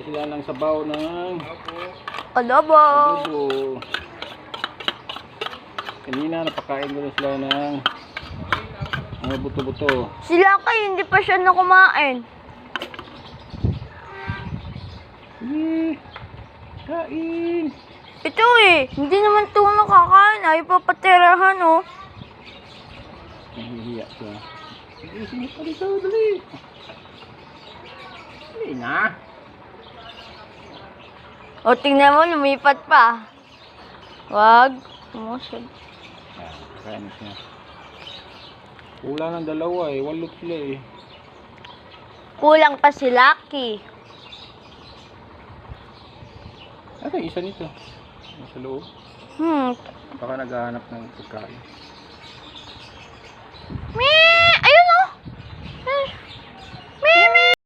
sila ng sabaw ng Adobo. adobo. Kanina napakain ko na sila ng mga buto-buto. Sila kay hindi pa siya na kumain. Sige, kain. Ito eh, hindi naman ito nakakain. Ayaw pa patirahan oh. Nahihiya siya. Sige, sige pa dito, dali. Dali na. O tingnan mo, lumipat pa. Wag. Masyad. Kain siya. Kulang ng dalawa eh. Walot sila eh. Kulang pa si Lucky. Ano isa nito? Nasa loob. Hmm. Baka naghahanap ng pagkain.